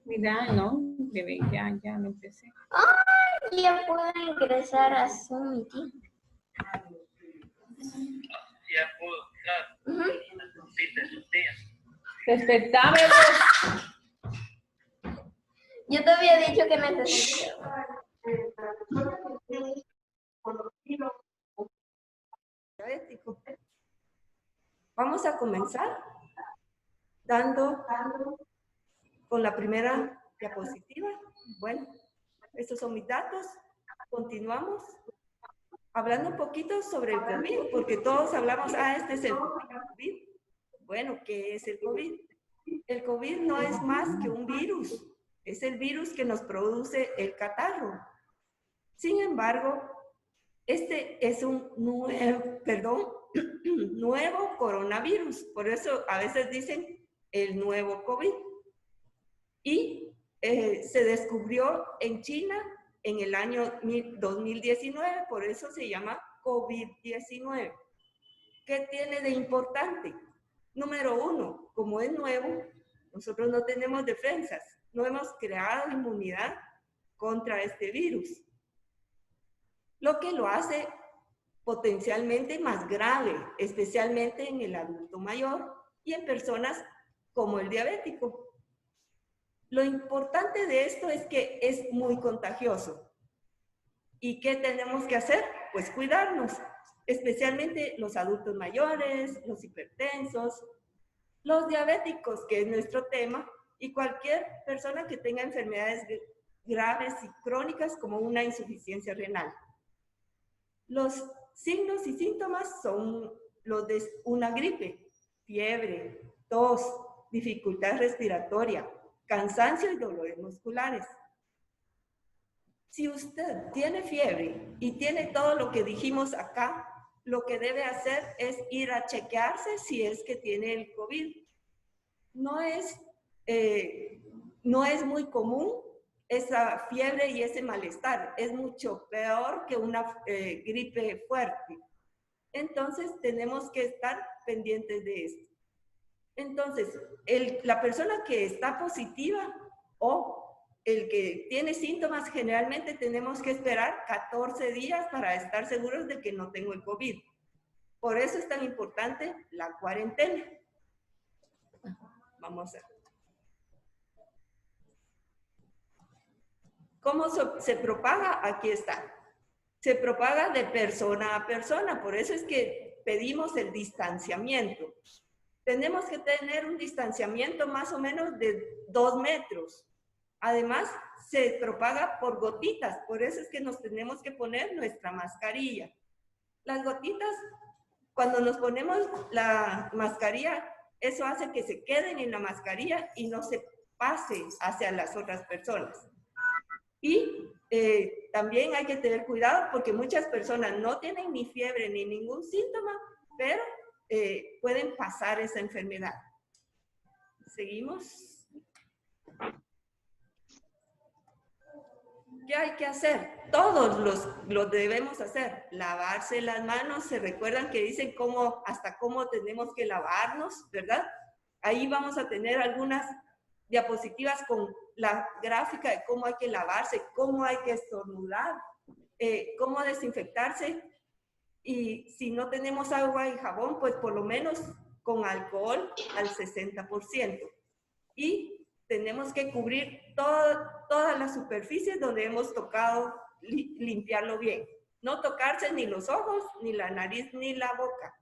Mira, no, bebé, ya lo empecé. ¡Ay! Ya puedo ingresar a Zoom. Ya puedo, claro. Respetame vos. Yo te había dicho que necesito. Ético. Vamos a comenzar dando con la primera diapositiva. Bueno, estos son mis datos. Continuamos hablando un poquito sobre el COVID, porque todos hablamos, este es el COVID. Bueno, ¿qué es el COVID? El COVID no es más que un virus. Es el virus que nos produce el catarro. Sin embargo, este es un nuevo coronavirus. Por eso a veces dicen el nuevo COVID. Y se descubrió en China en el año 2019, por eso se llama COVID-19. ¿Qué tiene de importante? Número uno, como es nuevo, nosotros no tenemos defensas, no hemos creado inmunidad contra este virus, lo que lo hace potencialmente más grave, especialmente en el adulto mayor y en personas como el diabético. Lo importante de esto es que es muy contagioso. ¿Y qué tenemos que hacer? Pues cuidarnos, especialmente los adultos mayores, los hipertensos, los diabéticos, que es nuestro tema, y cualquier persona que tenga enfermedades graves y crónicas como una insuficiencia renal. Los signos y síntomas son los de una gripe, fiebre, tos, dificultad respiratoria, cansancio y dolores musculares. Si usted tiene fiebre y tiene todo lo que dijimos acá, lo que debe hacer es ir a chequearse si es que tiene el COVID. No es muy común esa fiebre y ese malestar. Es mucho peor que una gripe fuerte. Entonces, tenemos que estar pendientes de esto. Entonces, la persona que está positiva o el que tiene síntomas, generalmente tenemos que esperar 14 días para estar seguros de que no tengo el COVID. Por eso es tan importante la cuarentena. Vamos a ver. ¿Cómo se propaga? Aquí está. Se propaga de persona a persona, por eso es que pedimos el distanciamiento. Tenemos que tener un distanciamiento más o menos de 2 metros. Además, se propaga por gotitas, por eso es que nos tenemos que poner nuestra mascarilla. Las gotitas, cuando nos ponemos la mascarilla, eso hace que se queden en la mascarilla y no se pase hacia las otras personas. Y también hay que tener cuidado porque muchas personas no tienen ni fiebre ni ningún síntoma, pero pueden pasar esa enfermedad. Seguimos. ¿Qué hay que hacer? Todos los debemos hacer. Lavarse las manos. ¿Se recuerdan que dicen hasta cómo tenemos que lavarnos, verdad? Ahí vamos a tener algunas diapositivas con la gráfica de cómo hay que lavarse, cómo hay que estornudar, cómo desinfectarse. Y si no tenemos agua y jabón, pues por lo menos con alcohol al 60%. Y tenemos que cubrir todas las superficies donde hemos tocado, limpiarlo bien. No tocarse ni los ojos, ni la nariz, ni la boca.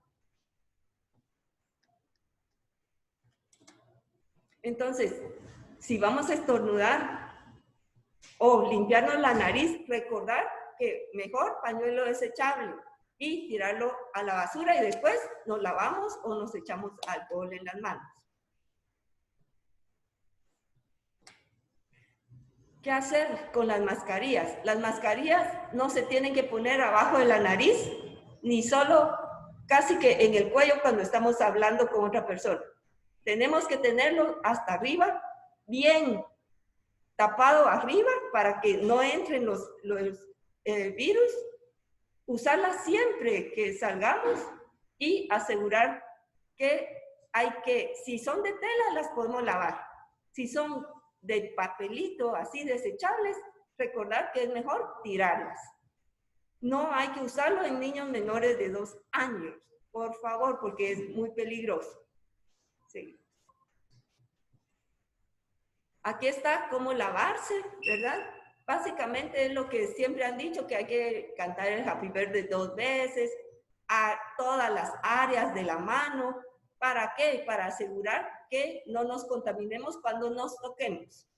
Entonces, si vamos a estornudar o limpiarnos la nariz, recordar que mejor pañuelo desechable y tirarlo a la basura y después nos lavamos o nos echamos alcohol en las manos. ¿Qué hacer con las mascarillas? Las mascarillas no se tienen que poner abajo de la nariz, ni solo casi que en el cuello cuando estamos hablando con otra persona. Tenemos que tenerlo hasta arriba, bien tapado arriba para que no entren los virus. Usarla siempre que salgamos y asegurar que si son de tela, las podemos lavar. Si son de papelito, así desechables, recordar que es mejor tirarlas. No hay que usarlo en niños menores de 2 años, por favor, porque es muy peligroso. Sí. Aquí está cómo lavarse, ¿verdad? Básicamente es lo que siempre han dicho, que hay que cantar el Happy Birthday 2 veces, a todas las áreas de la mano. ¿Para qué? Para asegurar que no nos contaminemos cuando nos toquemos.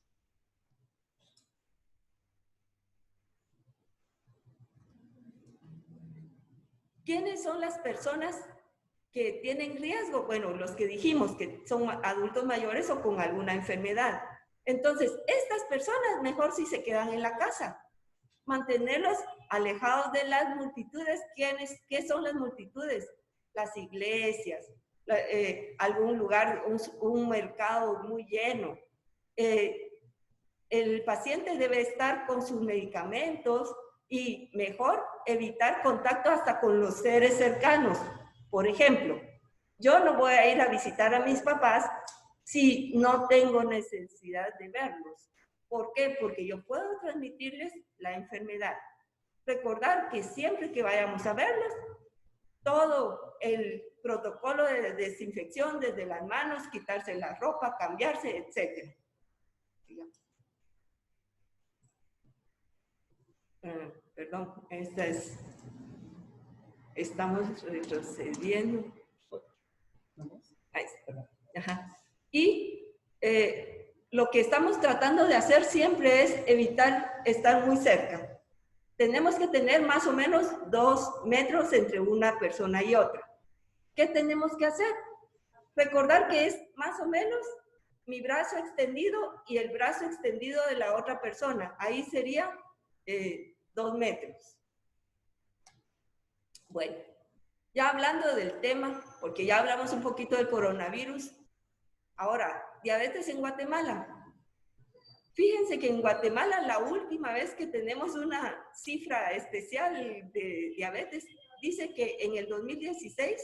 ¿Quiénes son las personas que tienen riesgo? Bueno, los que dijimos que son adultos mayores o con alguna enfermedad. Entonces, estas personas mejor si se quedan en la casa. Mantenerlos alejados de las multitudes. ¿Qué son las multitudes? Las iglesias, algún lugar, un mercado muy lleno. El paciente debe estar con sus medicamentos y mejor evitar contacto hasta con los seres cercanos. Por ejemplo, yo no voy a ir a visitar a mis papás si no tengo necesidad de verlos. ¿Por qué? Porque yo puedo transmitirles la enfermedad. Recordar que siempre que vayamos a verlos, todo el protocolo de desinfección desde las manos, quitarse la ropa, cambiarse, etc. Perdón, estamos retrocediendo. Ahí está. Ajá. Y lo que estamos tratando de hacer siempre es evitar estar muy cerca. Tenemos que tener más o menos 2 metros entre una persona y otra. ¿Qué tenemos que hacer? Recordar que es más o menos mi brazo extendido y el brazo extendido de la otra persona. Ahí sería 2 metros. Bueno, ya hablando del tema, porque ya hablamos un poquito del coronavirus. Ahora, diabetes en Guatemala. Fíjense que en Guatemala la última vez que tenemos una cifra especial de diabetes, dice que en el 2016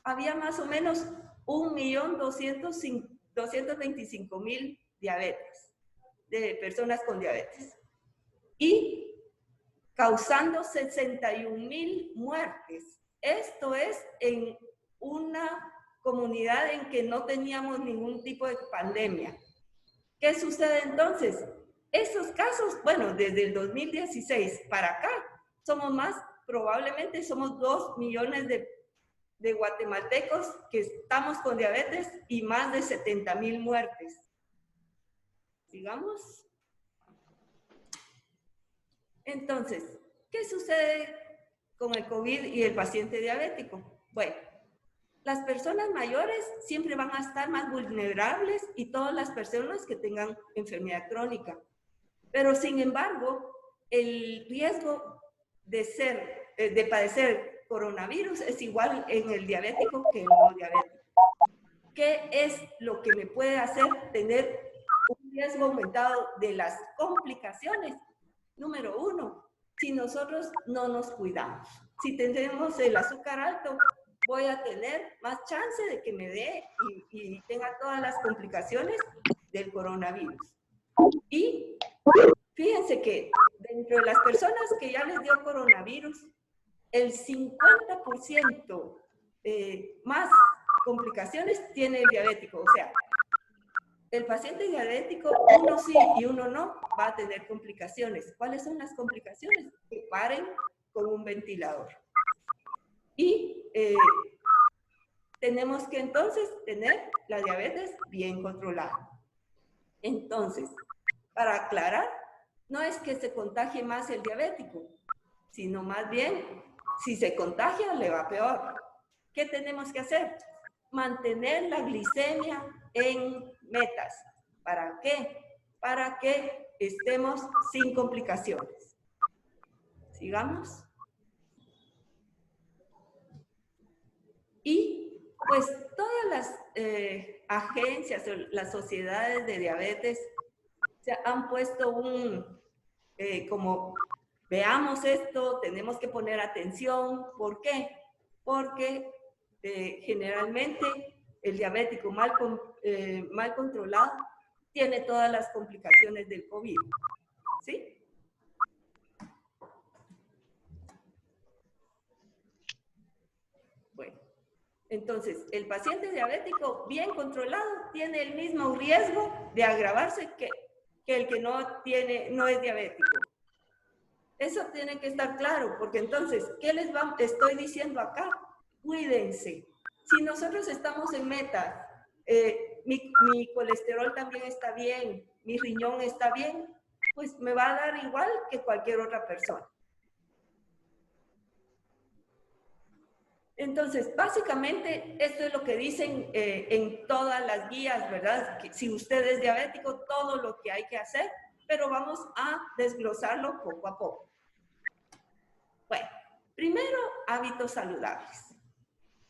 había más o menos 1.225.000 diabetes, de personas con diabetes. Y causando 61.000 muertes. Esto es en una comunidad en que no teníamos ningún tipo de pandemia. ¿Qué sucede entonces? Esos casos, bueno, desde el 2016 para acá, probablemente somos 2 millones de guatemaltecos que estamos con diabetes y más de 70.000 muertes. Sigamos. Entonces, ¿qué sucede con el COVID y el paciente diabético? Bueno, las personas mayores siempre van a estar más vulnerables y todas las personas que tengan enfermedad crónica. Pero sin embargo, el riesgo de padecer coronavirus es igual en el diabético que en el no diabético. ¿Qué es lo que me puede hacer tener un riesgo aumentado de las complicaciones? Número 1, si nosotros no nos cuidamos. Si tenemos el azúcar alto, voy a tener más chance de que me dé y tenga todas las complicaciones del coronavirus. Y fíjense que dentro de las personas que ya les dio coronavirus, el 50% más complicaciones tiene el diabético. O sea, el paciente diabético, uno sí y uno no, va a tener complicaciones. ¿Cuáles son las complicaciones? Que paren con un ventilador. Y tenemos que entonces tener la diabetes bien controlada. Entonces, para aclarar, no es que se contagie más el diabético, sino más bien, si se contagia, le va peor. ¿Qué tenemos que hacer? Mantener la glicemia en metas. ¿Para qué? Para que estemos sin complicaciones. Sigamos. Y pues todas las agencias, las sociedades de diabetes se han puesto como veamos esto, tenemos que poner atención. ¿Por qué? Porque generalmente el diabético mal controlado tiene todas las complicaciones del COVID. ¿Sí? Bueno, entonces, el paciente diabético bien controlado tiene el mismo riesgo de agravarse que el que no es diabético. Eso tiene que estar claro, porque entonces, ¿qué estoy diciendo acá? Cuídense. Si nosotros estamos en meta, mi colesterol también está bien, mi riñón está bien, pues me va a dar igual que cualquier otra persona. Entonces, básicamente, esto es lo que dicen en todas las guías, ¿verdad? Que si usted es diabético, todo lo que hay que hacer, pero vamos a desglosarlo poco a poco. Bueno, primero, hábitos saludables.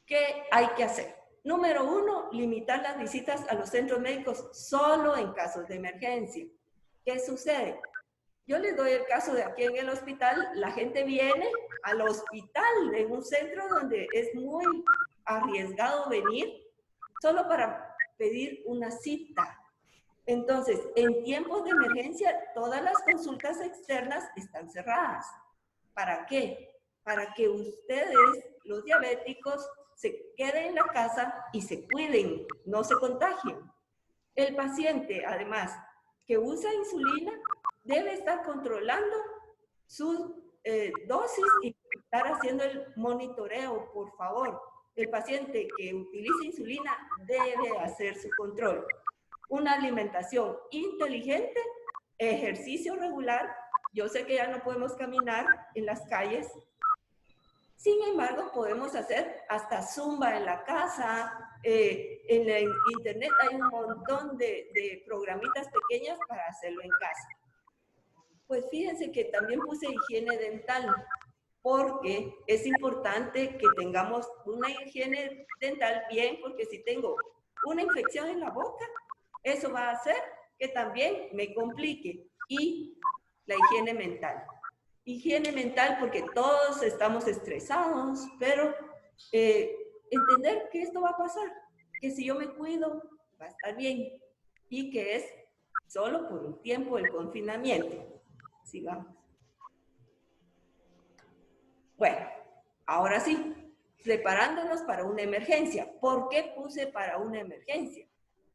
¿Qué hay que hacer? Número 1, limitar las visitas a los centros médicos solo en casos de emergencia. ¿Qué sucede? Yo les doy el caso de aquí en el hospital. La gente viene al hospital en un centro donde es muy arriesgado venir solo para pedir una cita. Entonces, en tiempos de emergencia, todas las consultas externas están cerradas. ¿Para qué? Para que ustedes, los diabéticos, se queden en la casa y se cuiden, no se contagien. El paciente, además, que usa insulina, debe estar controlando su dosis y estar haciendo el monitoreo, por favor. El paciente que utiliza insulina debe hacer su control. Una alimentación inteligente, ejercicio regular. Yo sé que ya no podemos caminar en las calles. Sin embargo, podemos hacer hasta zumba en la casa. En el internet hay un montón de programitas pequeñas para hacerlo en casa. Pues fíjense que también puse higiene dental, porque es importante que tengamos una higiene dental bien, porque si tengo una infección en la boca, eso va a hacer que también me complique. Y la higiene mental. Higiene mental porque todos estamos estresados, pero entender que esto va a pasar, que si yo me cuido, va a estar bien, y que es solo por un tiempo el confinamiento. Sigamos. Bueno, ahora sí, preparándonos para una emergencia. ¿Por qué puse para una emergencia?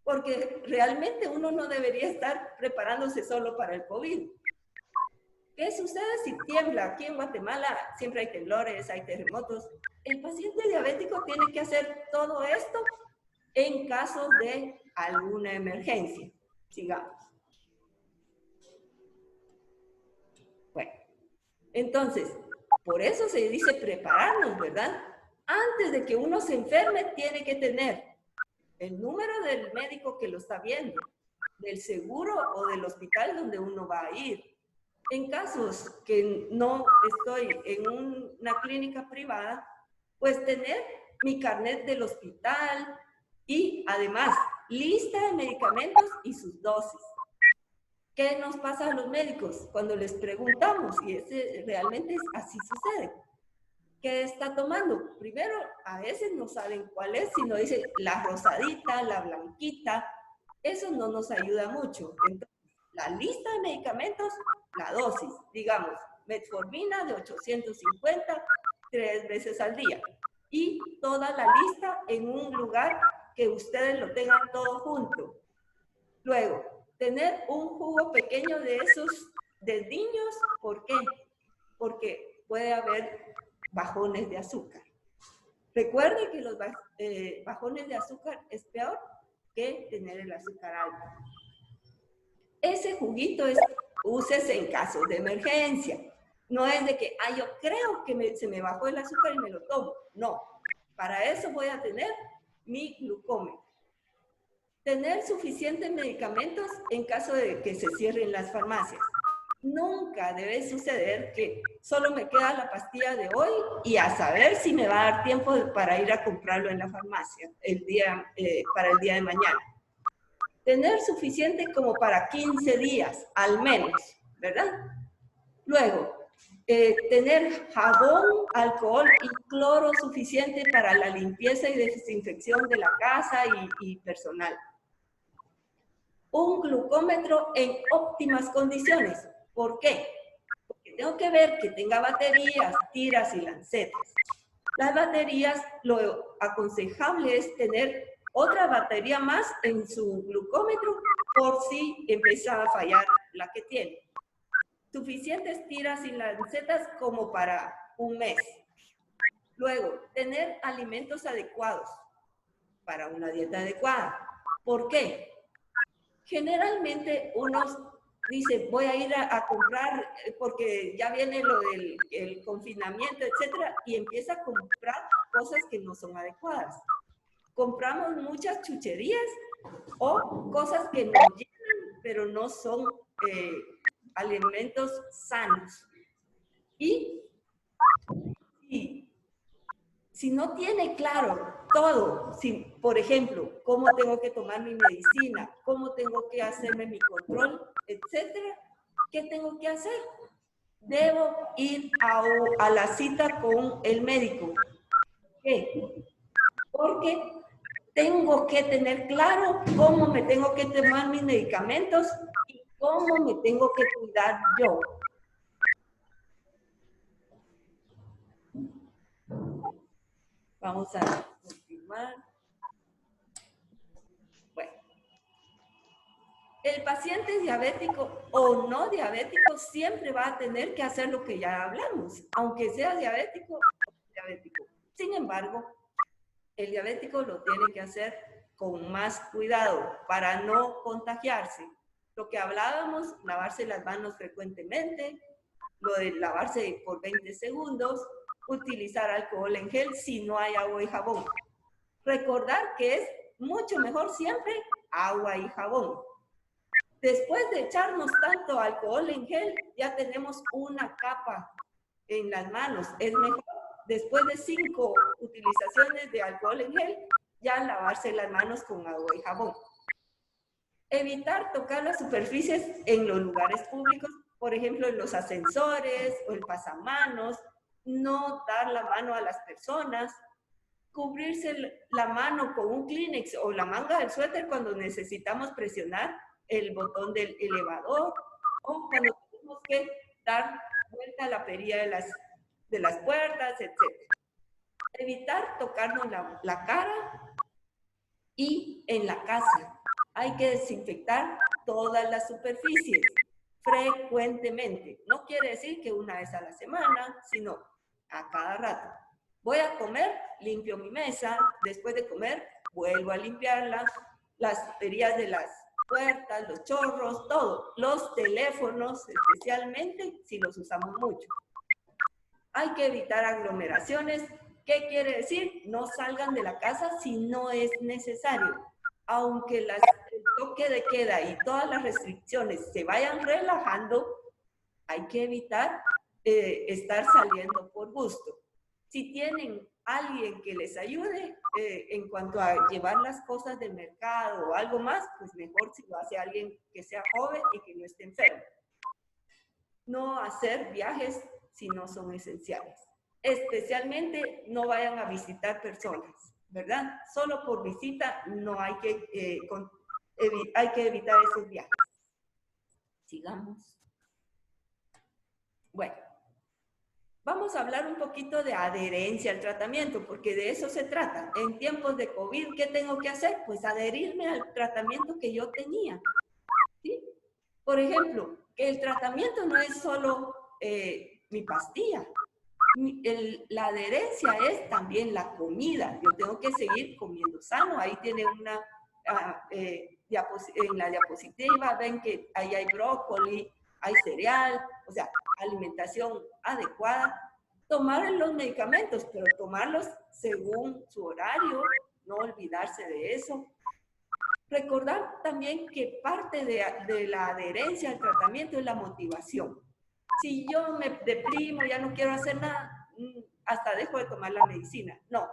Porque realmente uno no debería estar preparándose solo para el COVID. ¿Qué sucede si tiembla? Aquí en Guatemala siempre hay temblores, hay terremotos. El paciente diabético tiene que hacer todo esto en caso de alguna emergencia. Sigamos. Bueno, entonces, por eso se dice prepararnos, ¿verdad? Antes de que uno se enferme, tiene que tener el número del médico que lo está viendo, del seguro o del hospital donde uno va a ir. En casos que no estoy en una clínica privada, pues tener mi carnet del hospital y además lista de medicamentos y sus dosis. ¿Qué nos pasa a los médicos cuando les preguntamos? Y realmente así sucede. ¿Qué está tomando? Primero, a veces no saben cuál es, sino dicen la rosadita, la blanquita. Eso no nos ayuda mucho. Entonces, la lista de medicamentos, la dosis, digamos, metformina de 850, 3 veces al día. Y toda la lista en un lugar que ustedes lo tengan todo junto. Luego, tener un jugo pequeño de esos de niños, ¿por qué? Porque puede haber bajones de azúcar. Recuerden que los bajones de azúcar es peor que tener el azúcar alto. Ese juguito úsese en casos de emergencia. No es de que, yo creo que se me bajó el azúcar y me lo tomo. No, para eso voy a tener mi glucómetro. Tener suficientes medicamentos en caso de que se cierren las farmacias. Nunca debe suceder que solo me queda la pastilla de hoy y a saber si me va a dar tiempo para ir a comprarlo en la farmacia para el día de mañana. Tener suficiente como para 15 días, al menos, ¿verdad? Luego, tener jabón, alcohol y cloro suficiente para la limpieza y desinfección de la casa y personal. un glucómetro en óptimas condiciones. ¿Por qué? Porque tengo que ver que tenga baterías, tiras y lancetas. Las baterías, lo aconsejable es tener otra batería más en su glucómetro por si empieza a fallar la que tiene. Suficientes tiras y lancetas como para un mes. Luego, tener alimentos adecuados para una dieta adecuada. ¿Por qué? Generalmente uno dice, voy a ir a comprar porque ya viene lo del el confinamiento, etcétera, y empieza a comprar cosas que no son adecuadas. Compramos muchas chucherías o cosas que nos llenan, pero no son alimentos sanos. Y si no tiene claro todo, si, por ejemplo, cómo tengo que tomar mi medicina, cómo tengo que hacerme mi control, etcétera, ¿qué tengo que hacer? Debo ir a la cita con el médico. ¿Por qué? Porque tengo que tener claro cómo me tengo que tomar mis medicamentos y cómo me tengo que cuidar yo. Vamos a continuar. Bueno, el paciente diabético o no diabético siempre va a tener que hacer lo que ya hablamos, aunque sea diabético o no diabético. Sin embargo, el diabético lo tiene que hacer con más cuidado para no contagiarse. Lo que hablábamos, lavarse las manos frecuentemente, lo de lavarse por 20 segundos, utilizar alcohol en gel si no hay agua y jabón. Recordar que es mucho mejor siempre agua y jabón. Después de echarnos tanto alcohol en gel, ya tenemos una capa en las manos. Es mejor, después de 5 utilizaciones de alcohol en gel, ya lavarse las manos con agua y jabón. Evitar tocar las superficies en los lugares públicos, por ejemplo, en los ascensores o el pasamanos, no dar la mano a las personas, cubrirse la mano con un Kleenex o la manga del suéter cuando necesitamos presionar el botón del elevador o cuando tenemos que dar vuelta a la perilla de las puertas, etc. Evitar tocarnos la cara y en la casa hay que desinfectar todas las superficies frecuentemente. No quiere decir que una vez a la semana, sino a cada rato. Voy a comer, limpio mi mesa, después de comer vuelvo a limpiarla, las perillas de las puertas, los chorros, todo. Los teléfonos, especialmente si los usamos mucho. Hay que evitar aglomeraciones. ¿Qué quiere decir? No salgan de la casa si no es necesario. Aunque el toque de queda y todas las restricciones se vayan relajando, hay que evitar estar saliendo por gusto. Si tienen alguien que les ayude en cuanto a llevar las cosas del mercado o algo más, pues mejor si lo hace alguien que sea joven y que no esté enfermo. No hacer viajes si no son esenciales. Especialmente no vayan a visitar personas, ¿verdad? Solo por visita no hay que, hay que evitar esos viajes. Sigamos. Bueno. Vamos a hablar un poquito de adherencia al tratamiento, porque de eso se trata. En tiempos de COVID, ¿qué tengo que hacer? Pues adherirme al tratamiento que yo tenía. ¿Sí? Por ejemplo, que el tratamiento no es solo mi pastilla. La adherencia es también la comida. Yo tengo que seguir comiendo sano. Ahí tiene una, en la diapositiva, ven que ahí hay brócoli, hay cereal, o sea, alimentación adecuada, tomar los medicamentos, pero tomarlos según su horario, no olvidarse de eso. Recordar también que parte de la adherencia al tratamiento es la motivación. Si yo me deprimo, ya no quiero hacer nada, hasta dejo de tomar la medicina. No,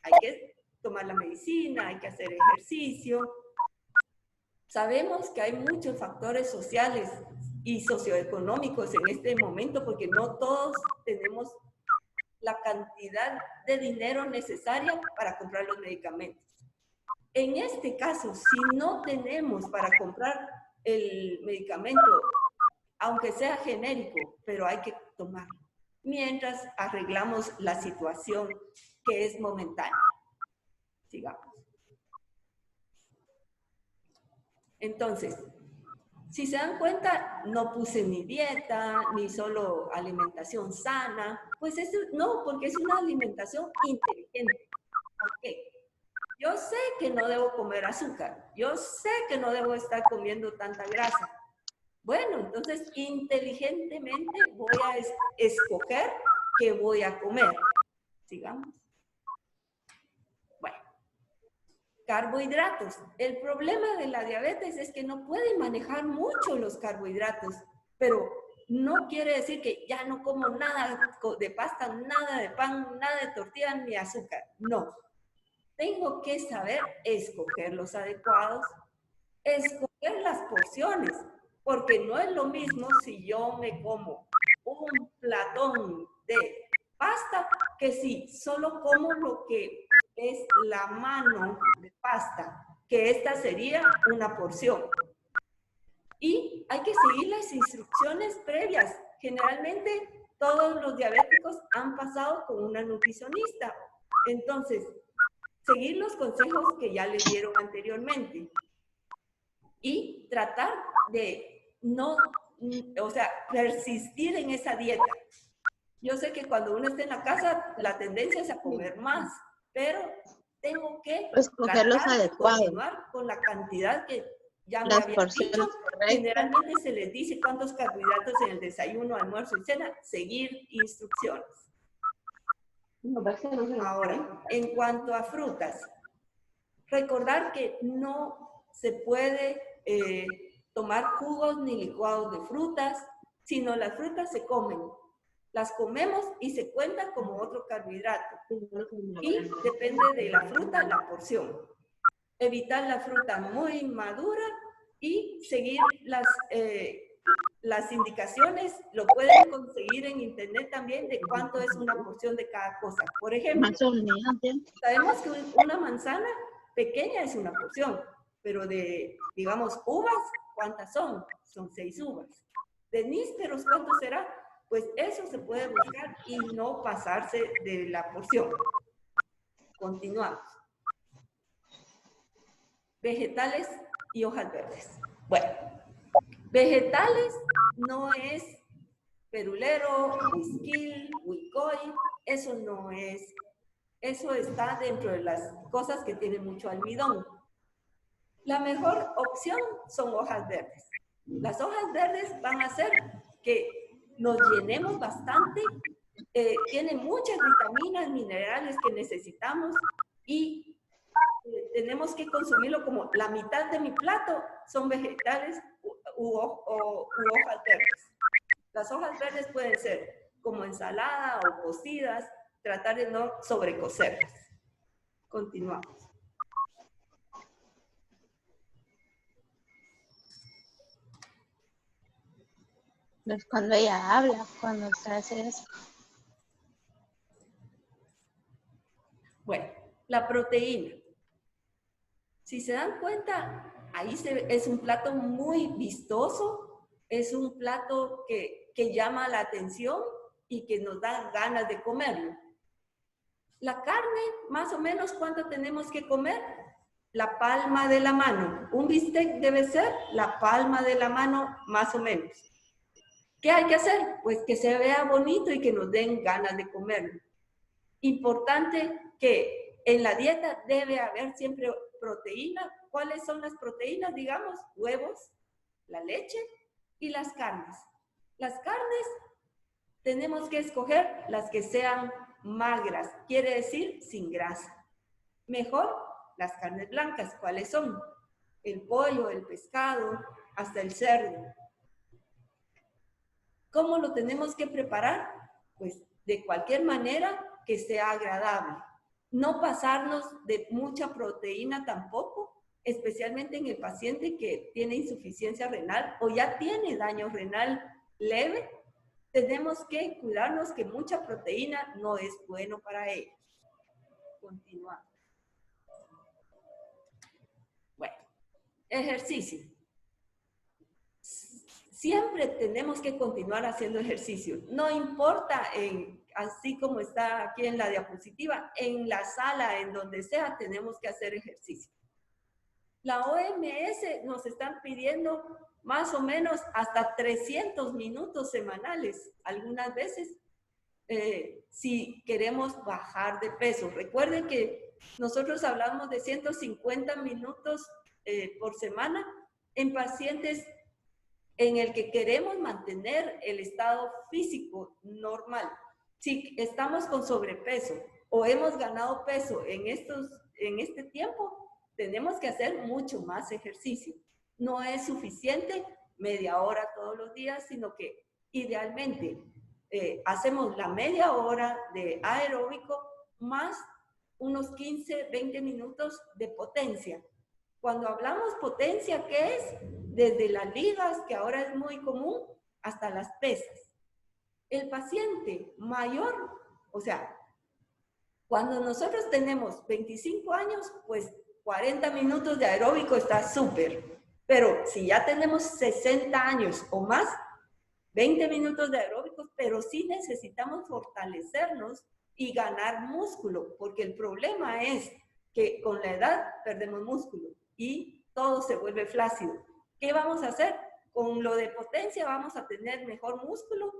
hay que tomar la medicina, hay que hacer ejercicio. Sabemos que hay muchos factores sociales y socioeconómicos en este momento porque no todos tenemos la cantidad de dinero necesaria para comprar los medicamentos. En este caso, si no tenemos para comprar el medicamento, aunque sea genérico, pero hay que tomarlo, mientras arreglamos la situación que es momentánea. Sigamos. Entonces, si se dan cuenta, no puse ni dieta, ni solo alimentación sana, pues eso no, porque es una alimentación inteligente. ¿Por qué? Yo sé que no debo comer azúcar, yo sé que no debo estar comiendo tanta grasa. Bueno, entonces inteligentemente voy a escoger qué voy a comer. Sigamos. Bueno, carbohidratos. El problema de la diabetes es que no puede manejar mucho los carbohidratos, pero no quiere decir que ya no como nada de pasta, nada de pan, nada de tortilla ni azúcar. No. Tengo que saber escoger los adecuados, escoger las porciones, porque no es lo mismo si yo me como un platón de pasta que si solo como lo que es la mano de pasta, que esta sería una porción. Y hay que seguir las instrucciones previas. Generalmente todos los diabéticos han pasado con una nutricionista. Entonces, seguir los consejos que ya les dieron anteriormente y tratar de no, o sea, persistir en esa dieta. Yo sé que cuando uno está en la casa, la tendencia es a comer más, pero tengo que escoger los tratar de adecuados, continuar con la cantidad que ya me las habían porciones dicho. correctas. Generalmente se les dice cuántos carbohidratos en el desayuno, almuerzo y cena, seguir instrucciones. Ahora, en cuanto a frutas, recordar que no se puede tomar jugos ni licuados de frutas, sino las frutas se comen. Las comemos y se cuentan como otro carbohidrato. Y depende de la fruta, la porción. Evitar la fruta muy madura y seguir las indicaciones. Lo pueden conseguir en internet también de cuánto es una porción de cada cosa. Por ejemplo, sabemos que una manzana pequeña es una porción, pero de, digamos, uvas, ¿cuántas son? Son 6 uvas. De nísperos, ¿cuánto será? Pues eso se puede buscar y no pasarse de la porción. Continuamos. Vegetales y hojas verdes. Bueno, vegetales no es perulero, huisquil, huicoy, eso no es. Eso está dentro de las cosas que tienen mucho almidón. La mejor opción son hojas verdes. Las hojas verdes van a hacer que nos llenemos bastante, tienen muchas vitaminas, minerales que necesitamos y tenemos que consumirlo como la mitad de mi plato son vegetales u hojas verdes. Las hojas verdes pueden ser como ensalada o cocidas, tratar de no sobrecocerlas. Continuamos. Es cuando ella habla, cuando se hace eso. Bueno, la proteína. Si se dan cuenta, ahí es un plato muy vistoso, es un plato que llama la atención y que nos da ganas de comerlo. La carne, más o menos, ¿cuánto tenemos que comer? La palma de la mano. Un bistec debe ser la palma de la mano, más o menos. ¿Qué hay que hacer? Pues que se vea bonito y que nos den ganas de comerlo. Importante que en la dieta debe haber siempre proteína. ¿Cuáles son las proteínas? Digamos, huevos, la leche y las carnes. Las carnes tenemos que escoger las que sean magras, quiere decir sin grasa. Mejor las carnes blancas, ¿cuáles son? El pollo, el pescado, hasta el cerdo. ¿Cómo lo tenemos que preparar? Pues de cualquier manera que sea agradable. No pasarnos de mucha proteína tampoco, especialmente en el paciente que tiene insuficiencia renal o ya tiene daño renal leve. Tenemos que cuidarnos que mucha proteína no es bueno para ellos. Continuamos. Ejercicio. Siempre tenemos que continuar haciendo ejercicio. No importa, así como está aquí en la diapositiva, en la sala, en donde sea, tenemos que hacer ejercicio. La OMS nos están pidiendo más o menos hasta 300 minutos semanales, algunas veces, si queremos bajar de peso. Recuerden que nosotros hablamos de 150 minutos por semana en pacientes en el que queremos mantener el estado físico normal. Si estamos con sobrepeso o hemos ganado peso en este tiempo, tenemos que hacer mucho más ejercicio. No es suficiente media hora todos los días, sino que idealmente hacemos la media hora de aeróbico más unos 15, 20 minutos de potencia. Cuando hablamos potencia, ¿qué es? Desde las ligas, que ahora es muy común, hasta las pesas. El paciente mayor, o sea, cuando nosotros tenemos 25 años, pues 40 minutos de aeróbico está súper. Pero si ya tenemos 60 años o más, 20 minutos de aeróbicos, pero sí necesitamos fortalecernos y ganar músculo, porque el problema es que con la edad perdemos músculo y todo se vuelve flácido. ¿Qué vamos a hacer? Con lo de potencia vamos a tener mejor músculo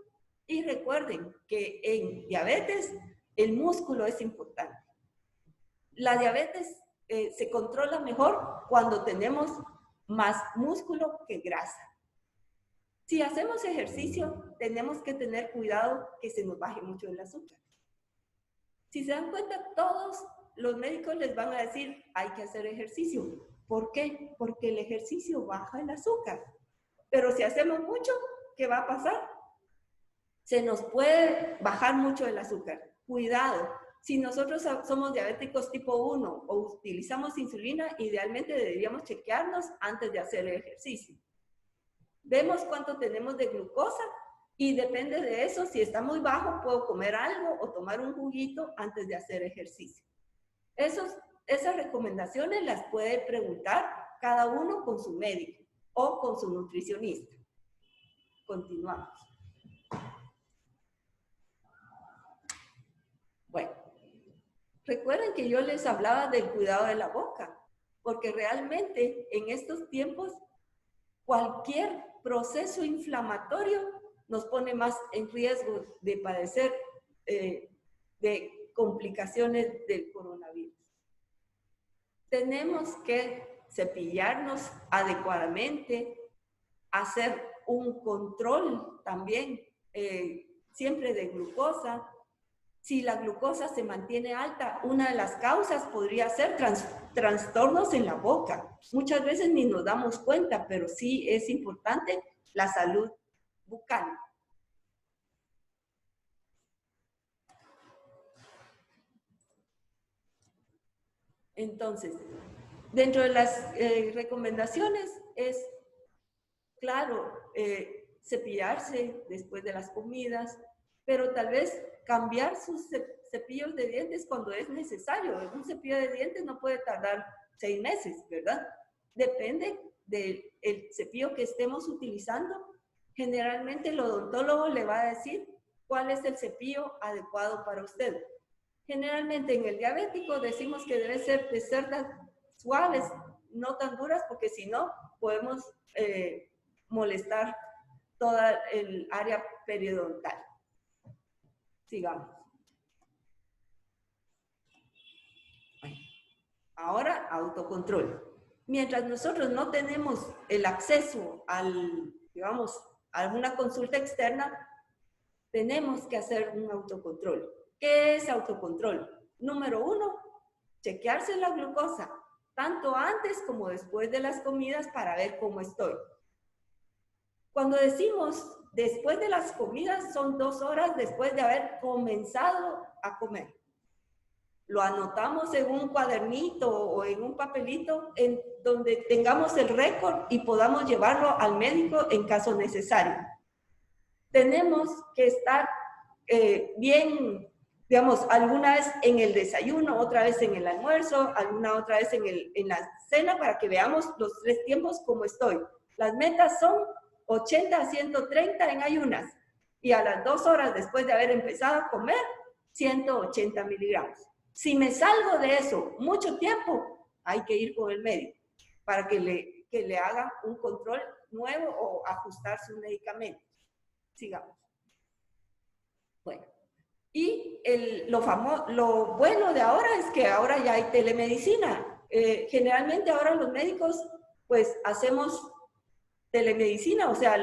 y recuerden que en diabetes el músculo es importante. La diabetes se controla mejor cuando tenemos más músculo que grasa. Si hacemos ejercicio, tenemos que tener cuidado que se nos baje mucho el azúcar. Si se dan cuenta, todos los médicos les van a decir, hay que hacer ejercicio. ¿Por qué? Porque el ejercicio baja el azúcar. Pero si hacemos mucho, ¿qué va a pasar? Se nos puede bajar mucho el azúcar. Cuidado. Si nosotros somos diabéticos tipo 1 o utilizamos insulina, idealmente deberíamos chequearnos antes de hacer el ejercicio. Vemos cuánto tenemos de glucosa y depende de eso, si está muy bajo, puedo comer algo o tomar un juguito antes de hacer ejercicio. Esas recomendaciones las puede preguntar cada uno con su médico o con su nutricionista. Continuamos. Bueno, recuerden que yo les hablaba del cuidado de la boca, porque realmente en estos tiempos cualquier proceso inflamatorio nos pone más en riesgo de padecer de complicaciones del coronavirus. Tenemos que cepillarnos adecuadamente, hacer un control también siempre de glucosa. Si la glucosa se mantiene alta, una de las causas podría ser trastornos en la boca. Muchas veces ni nos damos cuenta, pero sí es importante la salud bucal. Entonces, dentro de las recomendaciones es, claro, cepillarse después de las comidas, pero tal vez cambiar sus cepillos de dientes cuando es necesario. Un cepillo de dientes no puede tardar 6 meses, ¿verdad? Depende del cepillo que estemos utilizando. Generalmente el odontólogo le va a decir cuál es el cepillo adecuado para usted. Generalmente en el diabético decimos que debe ser de cerdas suaves, no tan duras, porque si no podemos molestar toda el área periodontal. Sigamos. Ahora, autocontrol. Mientras nosotros no tenemos el acceso digamos, a alguna consulta externa, tenemos que hacer un autocontrol. ¿Qué es autocontrol? Número 1, chequearse la glucosa, tanto antes como después de las comidas para ver cómo estoy. Cuando decimos después de las comidas, son 2 horas después de haber comenzado a comer. Lo anotamos en un cuadernito o en un papelito en donde tengamos el récord y podamos llevarlo al médico en caso necesario. Tenemos que estar bien digamos, alguna vez en el desayuno, otra vez en el almuerzo, alguna otra vez en la cena, para que veamos los 3 tiempos como estoy. Las metas son 80 a 130 en ayunas, y a las 2 horas después de haber empezado a comer, 180 miligramos. Si me salgo de eso mucho tiempo, hay que ir con el médico para que le haga un control nuevo o ajustar su medicamento. Sigamos. Bueno, y lo bueno de ahora es que ahora ya hay telemedicina. Generalmente ahora los médicos pues hacemos telemedicina, o sea,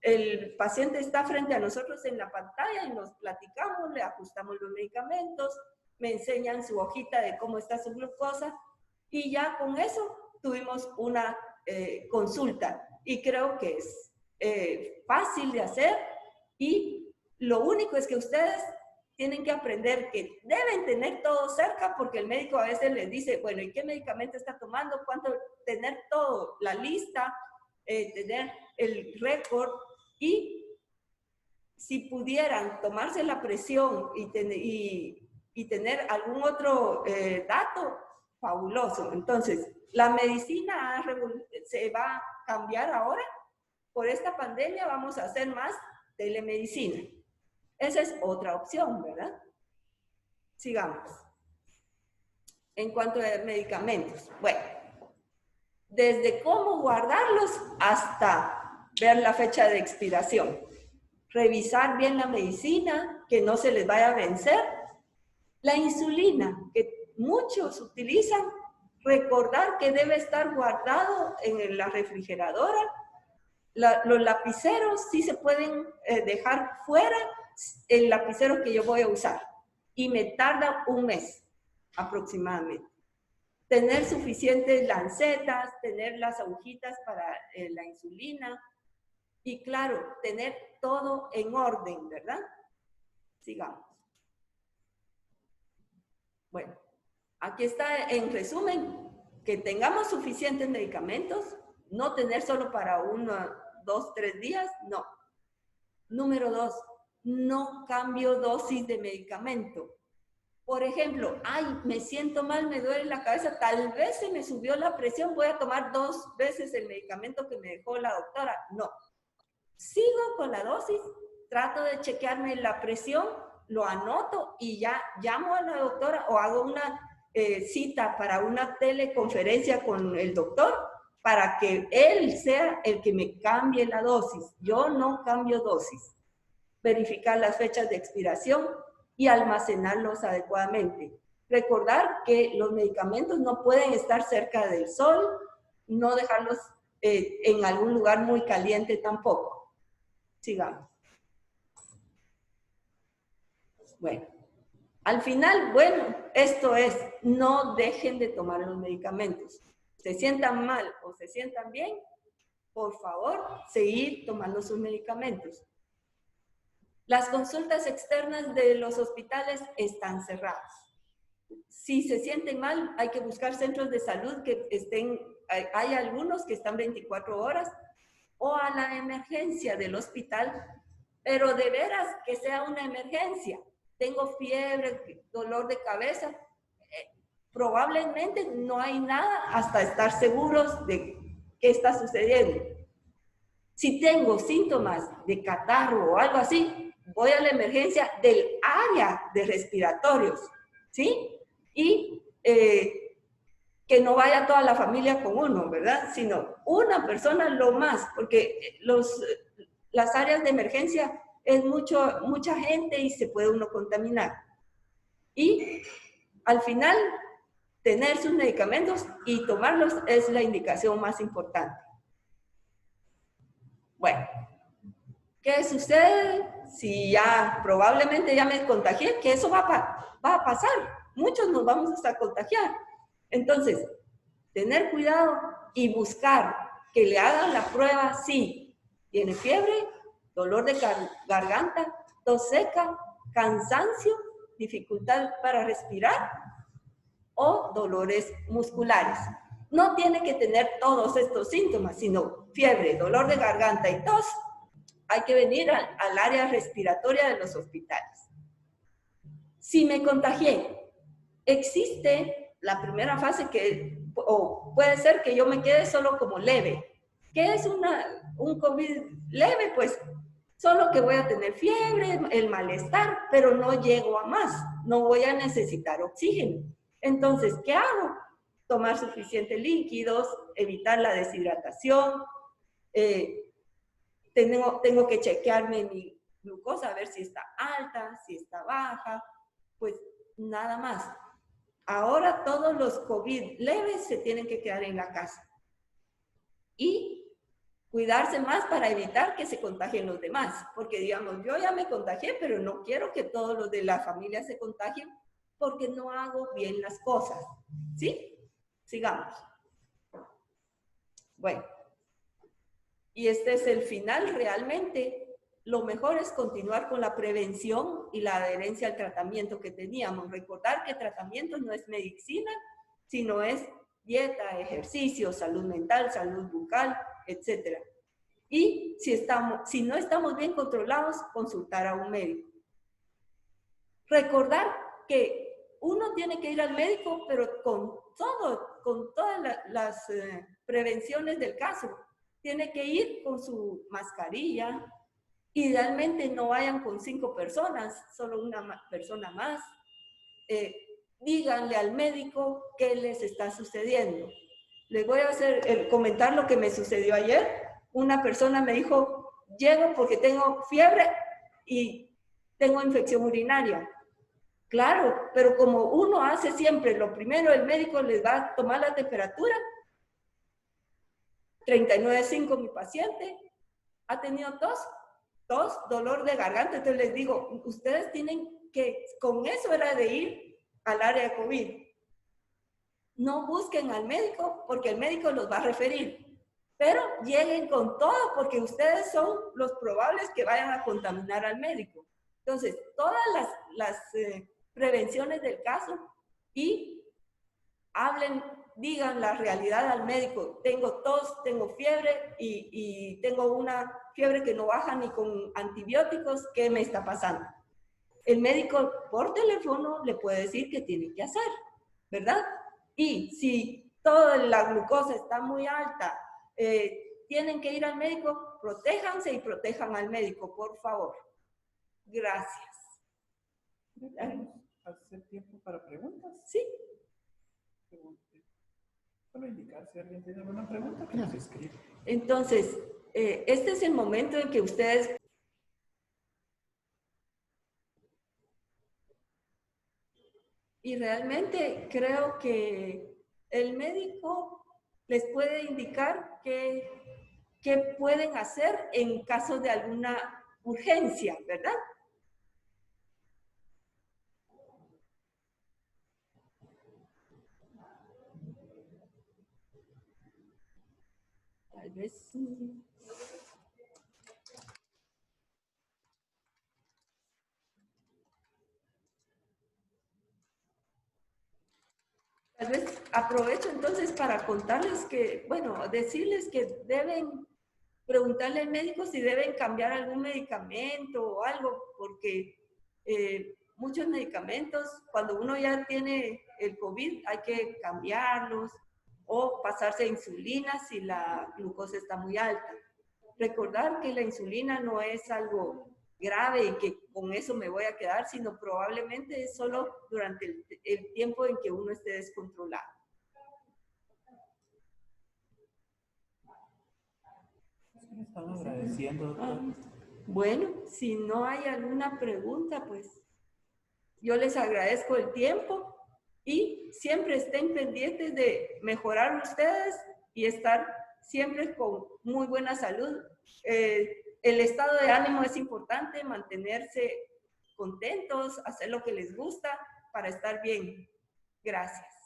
el paciente está frente a nosotros en la pantalla y nos platicamos, le ajustamos los medicamentos, me enseñan su hojita de cómo está su glucosa, y ya con eso tuvimos una consulta, y creo que es fácil de hacer, y lo único es que ustedes tienen que aprender que deben tener todo cerca, porque el médico a veces les dice, bueno, ¿y qué medicamento está tomando? ¿Cuánto? Tener todo, la lista, tener el récord, y si pudieran tomarse la presión y tener algún otro dato, fabuloso. Entonces, la medicina se va a cambiar ahora. Por esta pandemia vamos a hacer más telemedicina. Esa es otra opción, ¿verdad? Sigamos. En cuanto a medicamentos, bueno, desde cómo guardarlos hasta ver la fecha de expiración. Revisar bien la medicina, que no se les vaya a vencer. La insulina, que muchos utilizan, recordar que debe estar guardado en la refrigeradora. Los lapiceros sí se pueden dejar fuera, el lapicero que yo voy a usar, y me tarda un mes aproximadamente. Tener suficientes lancetas, tener las agujitas para la insulina, y claro, tener todo en orden, ¿verdad? Sigamos. Bueno, aquí está en resumen, que tengamos suficientes medicamentos, no tener solo para 1, 2, 3 días, no. Número 2, no cambio dosis de medicamento. Por ejemplo, ay, me siento mal, me duele la cabeza, tal vez se me subió la presión, voy a tomar 2 veces el medicamento que me dejó la doctora. No. Sigo con la dosis, trato de chequearme la presión, lo anoto y ya llamo a la doctora o hago una cita para una teleconferencia con el doctor para que él sea el que me cambie la dosis. Yo no cambio dosis. Verificar las fechas de expiración y almacenarlos adecuadamente. Recordar que los medicamentos no pueden estar cerca del sol, no dejarlos en algún lugar muy caliente tampoco. Sigamos. Bueno, al final, bueno, esto es, no dejen de tomar los medicamentos. Se sientan mal o se sientan bien, por favor, seguir tomando sus medicamentos. Las consultas externas de los hospitales están cerradas. Si se sienten mal, hay que buscar centros de salud que estén, hay algunos que están 24 horas, o a la emergencia del hospital, pero de veras que sea una emergencia. Tengo fiebre, dolor de cabeza, probablemente no hay nada hasta estar seguros de qué está sucediendo. Si tengo síntomas de catarro o algo así, voy a la emergencia del área de respiratorios, ¿sí? Y que no vaya toda la familia con uno, ¿verdad? Sino una persona lo más, porque las áreas de emergencia es mucha gente y se puede uno contaminar. Y al final, tener sus medicamentos y tomarlos es la indicación más importante. Bueno, ¿qué sucede si ya probablemente ya me contagié? Que eso va a pasar. Muchos nos vamos a contagiar. Entonces, tener cuidado y buscar que le hagan la prueba si tiene fiebre, dolor de garganta, tos seca, cansancio, dificultad para respirar o dolores musculares. No tiene que tener todos estos síntomas, sino fiebre, dolor de garganta y tos. Hay que venir al área respiratoria de los hospitales. Si me contagié, existe la primera fase o puede ser que yo me quede solo como leve. ¿Qué es un COVID leve? Pues solo que voy a tener fiebre, el malestar, pero no llego a más. No voy a necesitar oxígeno. Entonces, ¿qué hago? Tomar suficientes líquidos, evitar la deshidratación. Tengo que chequearme mi glucosa, a ver si está alta, si está baja. Pues nada más. Ahora todos los COVID leves se tienen que quedar en la casa. Y cuidarse más para evitar que se contagien los demás. Porque digamos, yo ya me contagié, pero no quiero que todos los de la familia se contagien porque no hago bien las cosas. ¿Sí? Sigamos. Bueno. Y este es el final realmente. Lo mejor es continuar con la prevención y la adherencia al tratamiento que teníamos. Recordar que tratamiento no es medicina, sino es dieta, ejercicio, salud mental, salud bucal, etc. Y si no estamos bien controlados, consultar a un médico. Recordar que uno tiene que ir al médico, pero con todas las prevenciones del caso. Tiene que ir con su mascarilla. Idealmente no vayan con 5 personas, solo una persona más. Díganle al médico qué les está sucediendo. Les voy a comentar lo que me sucedió ayer. Una persona me dijo, llego porque tengo fiebre y tengo infección urinaria. Claro, pero como uno hace siempre, lo primero el médico les va a tomar la temperatura. 39.5 mi paciente ha tenido tos, dolor de garganta. Entonces les digo, ustedes tienen que, con eso era de ir al área de COVID. No busquen al médico porque el médico los va a referir. Pero lleguen con todo porque ustedes son los probables que vayan a contaminar al médico. Entonces, todas las prevenciones del caso y digan la realidad al médico. Tengo tos, tengo fiebre y tengo una fiebre que no baja ni con antibióticos. ¿Qué me está pasando? El médico por teléfono le puede decir qué tiene que hacer, ¿verdad? Y si toda la glucosa está muy alta, tienen que ir al médico, protéjanse y protejan al médico, por favor. Gracias. ¿Hacer tiempo para preguntas? Sí. Solo indicar si alguien tiene alguna pregunta que nos escriba. Entonces, este es el momento en que ustedes y realmente creo que el médico les puede indicar qué pueden hacer en caso de alguna urgencia, ¿verdad? Tal vez sí. Tal vez aprovecho entonces para contarles que, bueno, decirles que deben preguntarle al médico si deben cambiar algún medicamento o algo, porque muchos medicamentos, cuando uno ya tiene el COVID, hay que cambiarlos o pasarse a insulina si la glucosa está muy alta. Recordar que la insulina no es algo grave y que con eso me voy a quedar, sino probablemente es solo durante el tiempo en que uno esté descontrolado. Estamos agradeciendo. Bueno, si no hay alguna pregunta, pues yo les agradezco el tiempo y siempre estén pendientes de mejorar ustedes y estar siempre con muy buena salud. El estado de ánimo es importante, mantenerse contentos, hacer lo que les gusta para estar bien. Gracias.